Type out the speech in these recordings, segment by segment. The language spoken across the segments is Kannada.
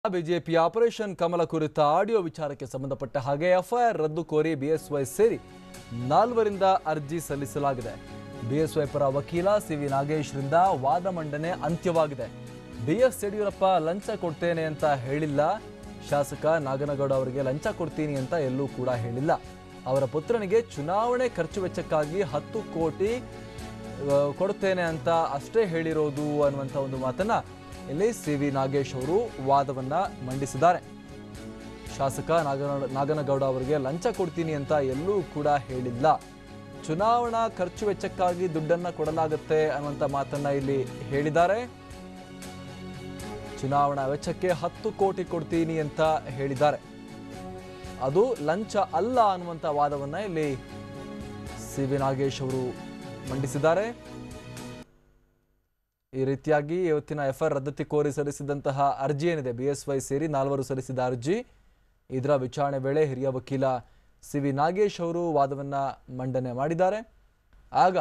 ಬಿಜೆಪಿ ಆಪರೇಷನ್ ಕಮಲ ಕುರಿತ ಆಡಿಯೋ ವಿಚಾರಕ್ಕೆ ಸಂಬಂಧಪಟ್ಟ ಹಾಗೆ ಎಫ್ಐಆರ್ ರದ್ದು ಕೋರಿ ಬಿಎಸ್ವೈ ಸೇರಿ 4ರಿಂದ ಅರ್ಜಿ ಸಲ್ಲಿಸಲಾಗಿದೆ. ಬಿಎಸ್ವೈ ಪರ ವಕೀಲ ಸಿವಿ ನಾಗೇಶ್ರಿಂದ ವಾದ ಮಂಡನೆ ಅಂತ್ಯವಾಗಿದೆ. ಬಿಎಸ್ ಯಡಿಯೂರಪ್ಪ ಲಂಚ ಕೊಡ್ತೇನೆ ಅಂತ ಹೇಳಿಲ್ಲ. ಶಾಸಕ ನಾಗನಗೌಡ ಅವರಿಗೆ ಲಂಚ ಕೊಡ್ತೀನಿ ಅಂತ ಎಲ್ಲೂ ಕೂಡ ಹೇಳಿಲ್ಲ. ಅವರ ಪುತ್ರನಿಗೆ ಚುನಾವಣೆ ಖರ್ಚು ವೆಚ್ಚಕ್ಕಾಗಿ 10 ಕೋಟಿ ಕೊಡ್ತೇನೆ ಅಂತ ಅಷ್ಟೇ ಹೇಳಿರೋದು ಅನ್ನುವಂಥ ಒಂದು ಮಾತನ್ನ ಇಲ್ಲಿ ಸಿವಿ ನಾಗೇಶ್ ಅವರು ವಾದವನ್ನ ಮಂಡಿಸಿದ್ದಾರೆ. ಶಾಸಕ ನಾಗನಗೌಡ ಅವರಿಗೆ ಲಂಚ ಕೊಡ್ತೀನಿ ಅಂತ ಎಲ್ಲೂ ಕೂಡ ಹೇಳಿಲ್ಲ. ಚುನಾವಣಾ ಖರ್ಚು ವೆಚ್ಚಕ್ಕಾಗಿ ದುಡ್ಡನ್ನ ಕೊಡಲಾಗುತ್ತೆ ಅನ್ನುವಂಥ ಮಾತನ್ನ ಇಲ್ಲಿ ಹೇಳಿದ್ದಾರೆ. ಚುನಾವಣಾ ವೆಚ್ಚಕ್ಕೆ 10 ಕೋಟಿ ಕೊಡ್ತೀನಿ ಅಂತ ಹೇಳಿದ್ದಾರೆ. ಅದು ಲಂಚ ಅಲ್ಲ ಅನ್ನುವಂಥ ವಾದವನ್ನ ಇಲ್ಲಿ ಸಿವಿ ನಾಗೇಶ್ ಅವರು ಮಂಡಿಸಿದ್ದಾರೆ. ಈ ರೀತಿಯಾಗಿ ಇವತ್ತಿನ ಎಫ್ಐಆರ್ ರದ್ದತಿ ಕೋರಿ ಸಲ್ಲಿಸಿದಂತಹ ಅರ್ಜಿ ಏನಿದೆ, ಬಿಎಸ್ವೈ ಸೇರಿ 4ರು ಸಲ್ಲಿಸಿದ ಅರ್ಜಿ, ಇದರ ವಿಚಾರಣೆ ವೇಳೆ ಹಿರಿಯ ವಕೀಲ ಸಿವಿ ನಾಗೇಶ್ ಅವರು ವಾದವನ್ನ ಮಂಡನೆ ಮಾಡಿದ್ದಾರೆ. ಆಗ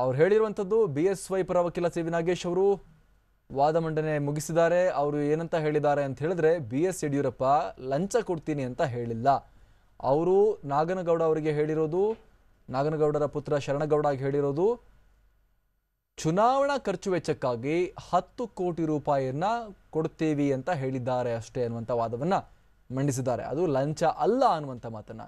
ಅವ್ರು ಹೇಳಿರುವಂಥದ್ದು, ಬಿಎಸ್ವೈ ಪರ ವಕೀಲ ಸಿವಿ ನಾಗೇಶ್ ಅವರು ವಾದ ಮಂಡನೆ ಮುಗಿಸಿದ್ದಾರೆ. ಅವರು ಏನಂತ ಹೇಳಿದ್ದಾರೆ ಅಂತ ಹೇಳಿದ್ರೆ, ಬಿಎಸ್ ಯಡಿಯೂರಪ್ಪ ಲಂಚ ಕೊಡ್ತೀನಿ ಅಂತ ಹೇಳಿಲ್ಲ. ಅವರು ನಾಗನಗೌಡ ಅವರಿಗೆ ಹೇಳಿರೋದು, ನಾಗನಗೌಡರ ಪುತ್ರ ಶರಣಗೌಡಗೆ ಹೇಳಿರೋದು, ಚುನಾವಣಾ ಖರ್ಚು ವೆಚ್ಚಕ್ಕಾಗಿ 10 ಕೋಟಿ ರೂಪಾಯಿಯನ್ನ ಕೊಡ್ತೀವಿ ಅಂತ ಹೇಳಿದ್ದಾರೆ ಅಷ್ಟೇ ಅನ್ನುವಂಥ ವಾದವನ್ನ ಮಂಡಿಸಿದ್ದಾರೆ. ಅದು ಲಂಚ ಅಲ್ಲ ಅನ್ನುವಂಥ ಮಾತನ್ನ